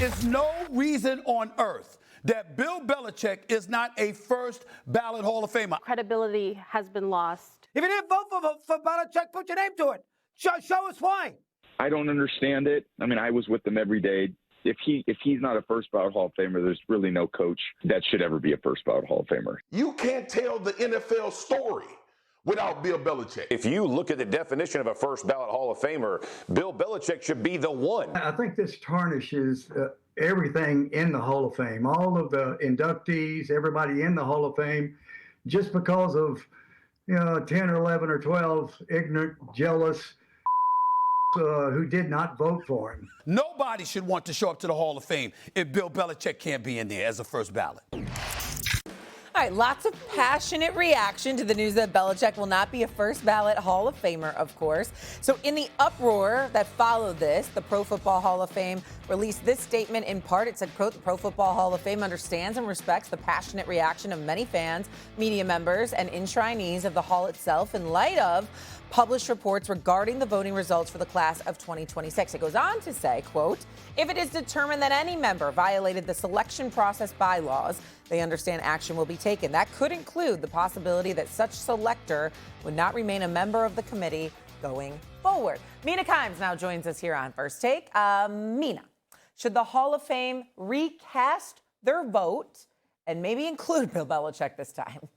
is no reason on earth that Bill Belichick is not a first ballot Hall of Famer. Credibility has been lost. If you didn't vote for Belichick, put your name to it. Show us why. I don't understand it. I mean, I was with them every day. If he's not a first ballot Hall of Famer, there's really no coach that should ever be a first ballot Hall of Famer. You can't tell the NFL story without Bill Belichick. If you look at the definition of a first ballot Hall of Famer, Bill Belichick should be the one. I think this tarnishes everything in the Hall of Fame, all of the inductees, everybody in the Hall of Fame, just because of 10 or 11 or 12 ignorant, jealous who did not vote for him. Nobody should want to show up to the Hall of Fame if Bill Belichick can't be in there as a first ballot. All right, lots of passionate reaction to the news that Belichick will not be a first ballot Hall of Famer, of course. So in the uproar that followed this, the Pro Football Hall of Fame released this statement in part. It said, quote, "The Pro Football Hall of Fame understands and respects the passionate reaction of many fans, media members, and enshrinees of the hall itself in light of published reports regarding the voting results for the class of 2026. It goes on to say, quote, "If it is determined that any member violated the selection process bylaws, they understand action will be taken. That could include the possibility that such selector would not remain a member of the committee going forward." Mina Kimes now joins us here on First Take. Mina, should the Hall of Fame recast their vote and maybe include Bill Belichick this time?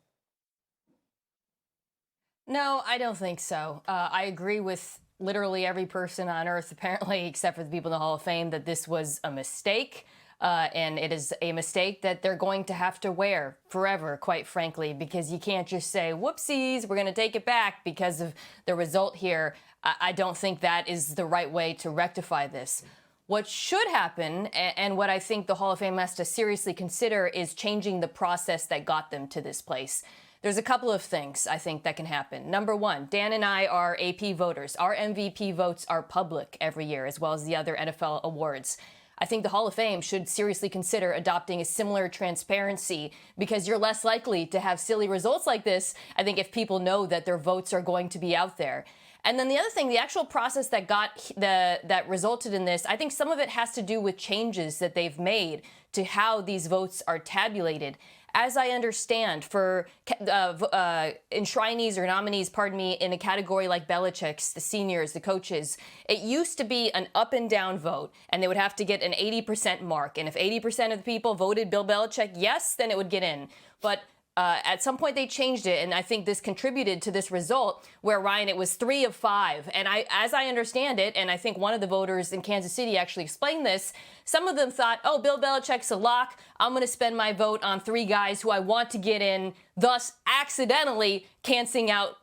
No, I don't think so. I agree with literally every person on earth, apparently, except for the people in the Hall of Fame, that this was a mistake. And it is a mistake that they're going to have to wear forever, quite frankly, because you can't just say, whoopsies, we're going to take it back because of the result here. I don't think that is the right way to rectify this. What should happen, and what I think the Hall of Fame has to seriously consider, is changing the process that got them to this place. There's a couple of things I think that can happen. Number one, Dan and I are AP voters. Our MVP votes are public every year, as well as the other NFL awards. I think the Hall of Fame should seriously consider adopting a similar transparency, because you're less likely to have silly results like this, I think, if people know that their votes are going to be out there. And then the other thing, the actual process that resulted in this, I think some of it has to do with changes that they've made to how these votes are tabulated. As I understand, for enshrinees or nominees, in a category like Belichick's, the seniors, the coaches, it used to be an up and down vote, and they would have to get an 80% mark. And if 80% of the people voted Bill Belichick yes, then it would get in. But at some point they changed it, and I think this contributed to this result where, Ryan, it was 3 of 5. And as I understand it, and I think one of the voters in Kansas City actually explained this, some of them thought, oh, Bill Belichick's a lock. I'm going to spend my vote on 3 guys who I want to get in, thus accidentally canceling out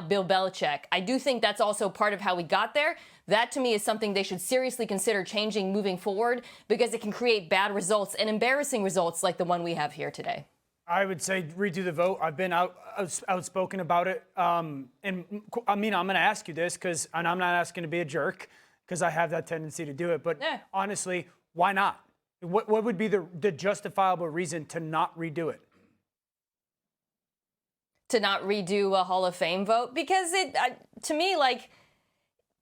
Bill Belichick. I do think that's also part of how we got there. That, to me, is something they should seriously consider changing moving forward, because it can create bad results and embarrassing results like the one we have here today. I would say redo the vote. I've been outspoken about it. And I mean, I'm going to ask you this, and I'm not asking to be a jerk, because I have that tendency to do it. But honestly, why not? What would be the justifiable reason to not redo it? To not redo a Hall of Fame vote? Because to me,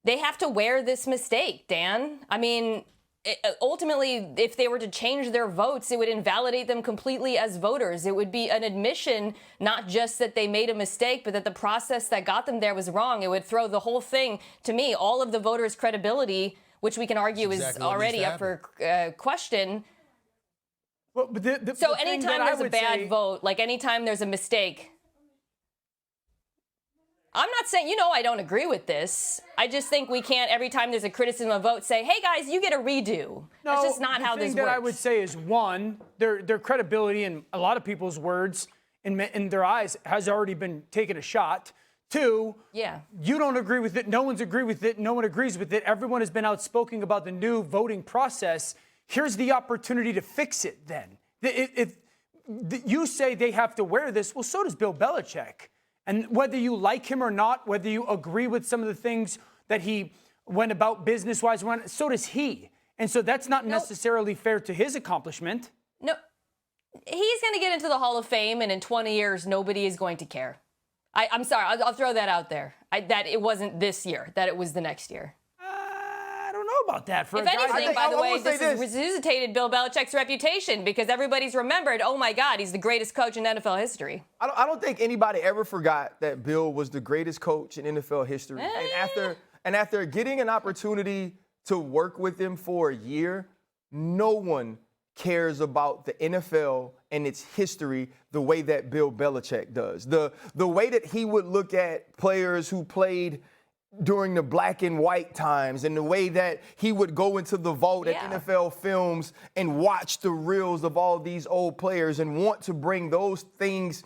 they have to wear this mistake, Dan. I mean, ultimately, if they were to change their votes, it would invalidate them completely as voters. It would be an admission, not just that they made a mistake, but that the process that got them there was wrong. It would throw the whole thing, to me, all of the voters' credibility, which we can argue is already up for question. Well, so anytime there's a bad vote, anytime there's a mistake, I'm not saying, I don't agree with this. I just think we can't, every time there's a criticism of vote, say, hey, guys, you get a redo. That's just not how this works. The thing that I would say is, one, their credibility in a lot of people's words, in their eyes, has already been taken a shot. 2, you don't agree with it. No one's agreed with it. No one agrees with it. Everyone has been outspoken about the new voting process. Here's the opportunity to fix it then. If you say they have to wear this, well, so does Bill Belichick. And whether you like him or not, whether you agree with some of the things that he went about business-wise, so does he. And so that's not necessarily fair to his accomplishment. No, he's going to get into the Hall of Fame, and in 20 years, nobody is going to care. I'm sorry, I'll throw that out there. That it wasn't this year, that it was the next year. I don't know about that. For If a guy anything, that- by the I way, will say this has resuscitated Bill Belichick's reputation because everybody's remembered, oh my God, he's the greatest coach in NFL history. I don't think anybody ever forgot that Bill was the greatest coach in NFL history. And after getting an opportunity to work with him for a year, no one cares about the NFL and its history the way that Bill Belichick does. The way that he would look at players who played during the black and white times, and the way that he would go into the vault at NFL Films and watch the reels of all these old players and want to bring those things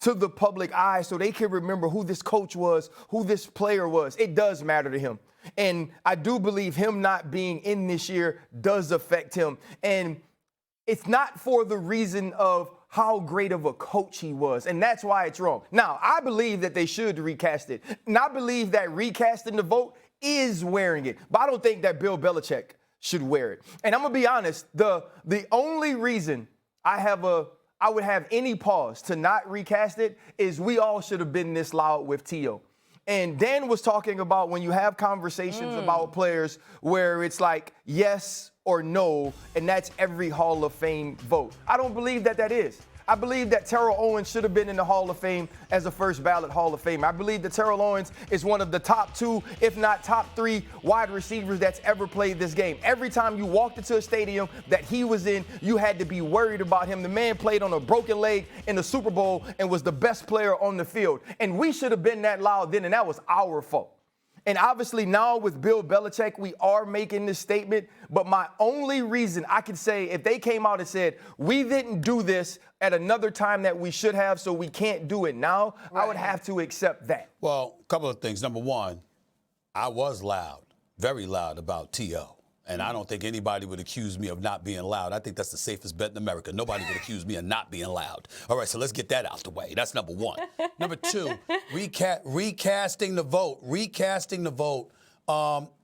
to the public eye so they can remember who this coach was, who this player was. It does matter to him. And I do believe him not being in this year does affect him. And it's not for the reason of how great of a coach he was, and that's why it's wrong. Now, I believe that they should recast it, and I believe that recasting the vote is wearing it, but I don't think that Bill Belichick should wear it. And I'm gonna be honest, the only reason I would have any pause to not recast it is we all should have been this loud with T.O. And Dan was talking about when you have conversations about players where it's like yes or no, and that's every Hall of Fame vote. I don't believe that is. I believe that Terrell Owens should have been in the Hall of Fame as a first ballot Hall of Famer. I believe that Terrell Owens is one of the top 2, if not top 3 wide receivers that's ever played this game. Every time you walked into a stadium that he was in, you had to be worried about him. The man played on a broken leg in the Super Bowl and was the best player on the field. And we should have been that loud then, and that was our fault. And obviously now with Bill Belichick, we are making this statement. But my only reason I could say if they came out and said, we didn't do this at another time that we should have, so we can't do it now, I would have to accept that. Well, a couple of things. Number one, I was loud, very loud about T.O. And I don't think anybody would accuse me of not being loud. I think that's the safest bet in America. Nobody would accuse me of not being loud. All right, so let's get that out the way. That's number one. Number two, recasting the vote. Recasting the vote.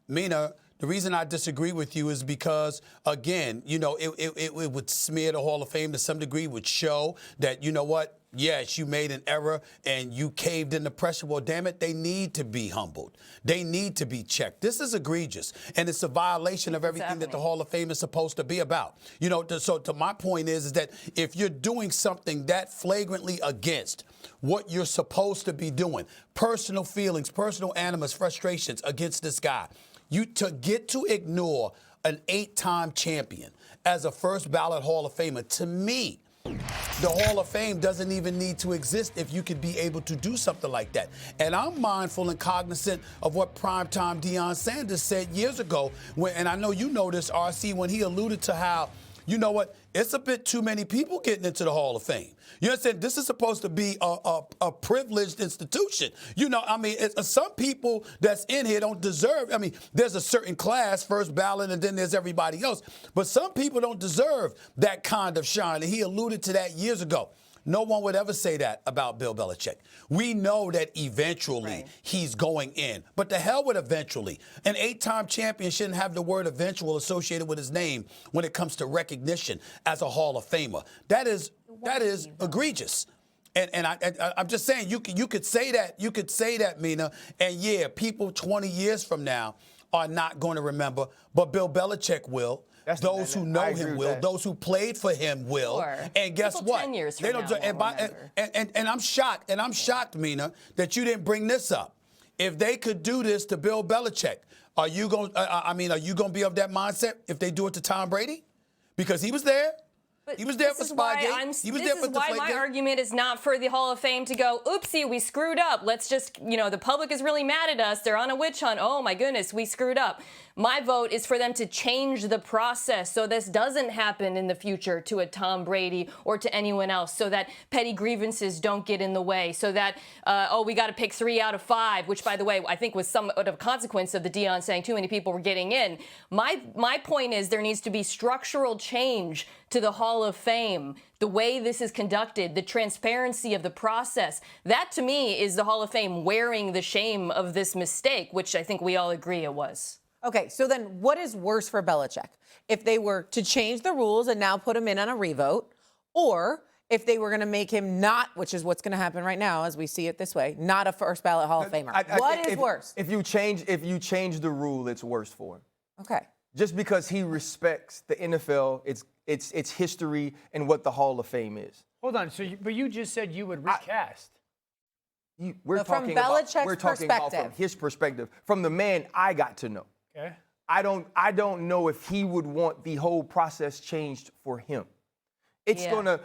Mina, the reason I disagree with you is because, again, you know, it would smear the Hall of Fame to some degree, would show that, you know what, yes, you made an error and you caved in the pressure. Well, damn it, they need to be humbled. They need to be checked. This is egregious, and it's a violation of everything that the Hall of Fame is supposed to be about. You know, so to my point is that if you're doing something that flagrantly against what you're supposed to be doing, personal feelings, personal animus, frustrations against this guy, you to get to ignore an 8-time champion as a first ballot Hall of Famer, to me, the Hall of Fame doesn't even need to exist if you could be able to do something like that. And I'm mindful and cognizant of what primetime Deion Sanders said years ago, and I know you know this, RC, when he alluded to how, you know what, it's a bit too many people getting into the Hall of Fame. You understand? This is supposed to be a privileged institution. You know, I mean, some people that's in here don't deserve. I mean, there's a certain class, first ballot, and then there's everybody else. But some people don't deserve that kind of shine. And he alluded to that years ago. No one would ever say that about Bill Belichick. We know that eventually he's going in. But the hell with eventually. An 8-time champion shouldn't have the word eventual associated with his name when it comes to recognition as a Hall of Famer. That is egregious. And I'm just saying, you could say that, Mina, and yeah, people 20 years from now are not going to remember, but Bill Belichick will. Those who know him will. Those who played for him will. Sure. And guess people what? 10 years from now and I'm shocked. And I'm shocked, Mina, that you didn't bring this up. If they could do this to Bill Belichick, are you going? Are you going to be of that mindset if they do it to Tom Brady? Because he was there. But he was there for Spygate. He was there for the why my argument is not for the Hall of Fame to go, oopsie, we screwed up. Let's just, the public is really mad at us. They're on a witch hunt. Oh, my goodness, we screwed up. My vote is for them to change the process so this doesn't happen in the future to a Tom Brady or to anyone else, so that petty grievances don't get in the way, so that, we got to pick 3 out of 5, which, by the way, I think was somewhat of a consequence of the Deion saying too many people were getting in. My point is there needs to be structural change to the Hall of Fame, the way this is conducted, the transparency of the process. That, to me, is the Hall of Fame wearing the shame of this mistake, which I think we all agree it was. Okay, so then what is worse for Belichick? If they were to change the rules and now put him in on a revote, or if they were going to make him not, which is what's going to happen right now as we see it this way, not a first ballot Hall of Famer. What is worse? If you change the rule, it's worse for him. Okay. Just because he respects the NFL, its history, and what the Hall of Fame is. Hold on. But you just said you would recast. We're talking about from his perspective, from the man I got to know. Okay. I don't know if he would want the whole process changed for him. It's gonna.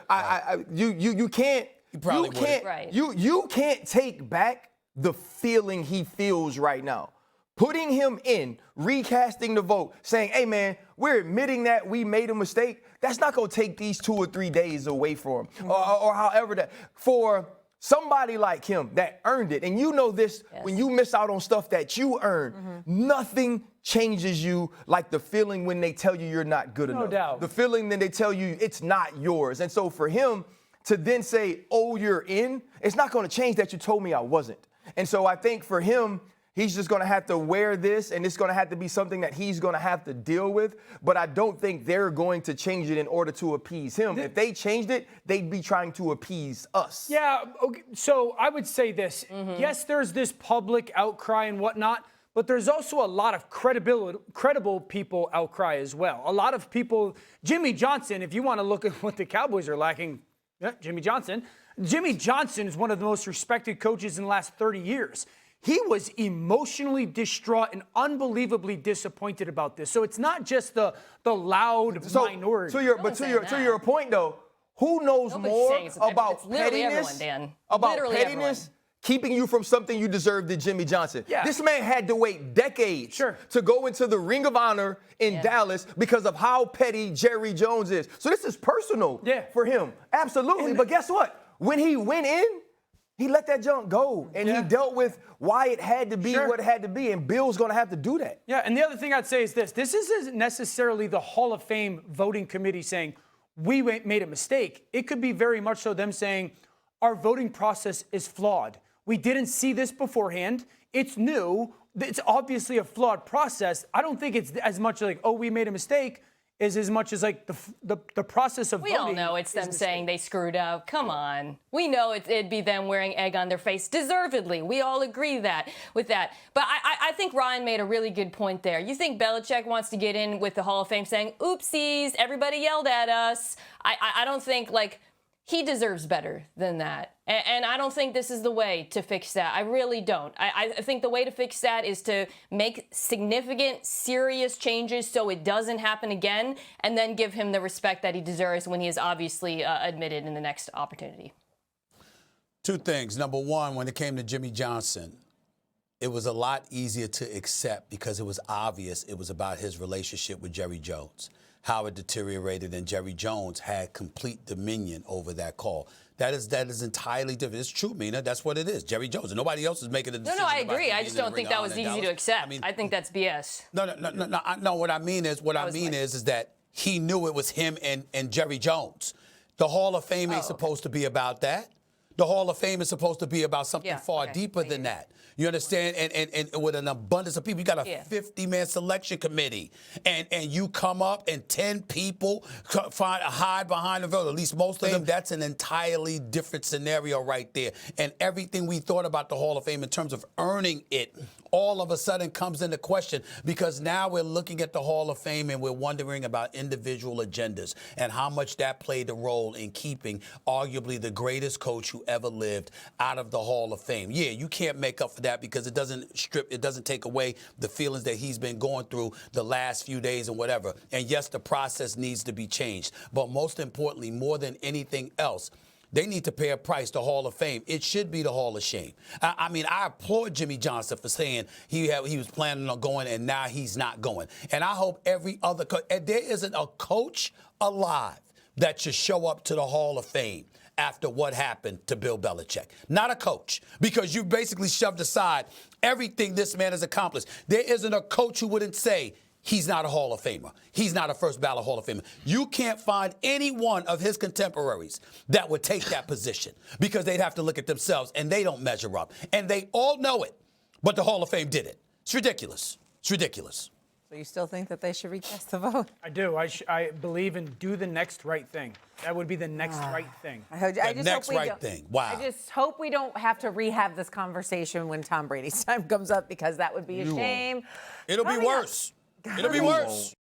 You can't. He probably can't. Right. You can't take back the feeling he feels right now. Putting him in, recasting the vote, saying, hey, man, we're admitting that we made a mistake. That's not going to take these 2 or 3 days away from him. Or however that. For somebody like him that earned it, and you know this, when you miss out on stuff that you earned, nothing changes you like the feeling when they tell you you're not good enough. No doubt. The feeling when they tell you it's not yours. And so for him to then say, oh, you're in, it's not going to change that you told me I wasn't. And so I think for him, he's just going to have to wear this, and it's going to have to be something that he's going to have to deal with. But I don't think they're going to change it in order to appease him. If they changed it, they'd be trying to appease us. Yeah, okay. So I would say this. Yes, there's this public outcry and whatnot, but there's also a lot of credible people outcry as well. A lot of people, Jimmy Johnson, if you want to look at what the Cowboys are lacking, Jimmy Johnson is one of the most respected coaches in the last 30 years. He was emotionally distraught and unbelievably disappointed about this. So it's not just the loud minority. To your point, though, who knows more about pettiness? Pettiness keeping you from something you deserve than Jimmy Johnson. Yeah. This man had to wait decades to go into the Ring of Honor in Dallas because of how petty Jerry Jones is. So this is personal for him. Absolutely. But guess what? When he went in, he let that junk go, and he dealt with why it had to be what it had to be, and Bill's going to have to do that. Yeah, and the other thing I'd say is this. This isn't necessarily the Hall of Fame voting committee saying, we made a mistake. It could be very much so them saying, our voting process is flawed. We didn't see this beforehand. It's new. It's obviously a flawed process. I don't think it's as much like, oh, we made a mistake, as much as like the process of voting. We all know it's them saying they screwed up. Come on. We know it'd be them wearing egg on their face, deservedly. We all agree with that. But I think Ryan made a really good point there. You think Belichick wants to get in with the Hall of Fame saying, oopsies, everybody yelled at us. I don't think, like, he deserves better than that. And I don't think this is the way to fix that. I really don't. I think the way to fix that is to make significant, serious changes so it doesn't happen again, and then give him the respect that he deserves when he is obviously admitted in the next opportunity. 2 things. Number one, when it came to Jimmy Johnson, it was a lot easier to accept because it was obvious it was about his relationship with Jerry Jones, how it deteriorated, and Jerry Jones had complete dominion over that call. That is entirely different. It's true, Mina. That's what it is. Jerry Jones. And nobody else is making a decision. No, I agree. I just don't think that was easy to accept. I think that's BS. No. What I mean is that he knew it was him and Jerry Jones. The Hall of Fame ain't supposed to be about that. The Hall of Fame is supposed to be about something far deeper than that. You understand? And with an abundance of people, you got a 50-man selection committee, and you come up and 10 people hide behind the vote, at least most of them. That's an entirely different scenario right there. And everything we thought about the Hall of Fame in terms of earning it all of a sudden comes into question because now we're looking at the Hall of Fame and we're wondering about individual agendas and how much that played a role in keeping arguably the greatest coach who ever lived out of the Hall of Fame. Yeah, you can't make up for that because it doesn't take away the feelings that he's been going through the last few days and whatever. And yes, the process needs to be changed. But most importantly, more than anything else, they need to pay a price, the Hall of Fame. It should be the Hall of Shame. I applaud Jimmy Johnson for saying he was planning on going and now he's not going. And I hope every other coach, there isn't a coach alive that should show up to the Hall of Fame after what happened to Bill Belichick. Not a coach, because you basically shoved aside everything this man has accomplished. There isn't a coach who wouldn't say, he's not a Hall of Famer. He's not a first-ballot Hall of Famer. You can't find any one of his contemporaries that would take that position because they'd have to look at themselves, and they don't measure up. And they all know it, but the Hall of Fame did it. It's ridiculous. It's ridiculous. So you still think that they should recast the vote? I do. I believe in do the next right thing. That would be the next right thing. Wow. I just hope we don't have to rehab this conversation when Tom Brady's time comes up because that would be a shame. It'll be worse. It'll be worse.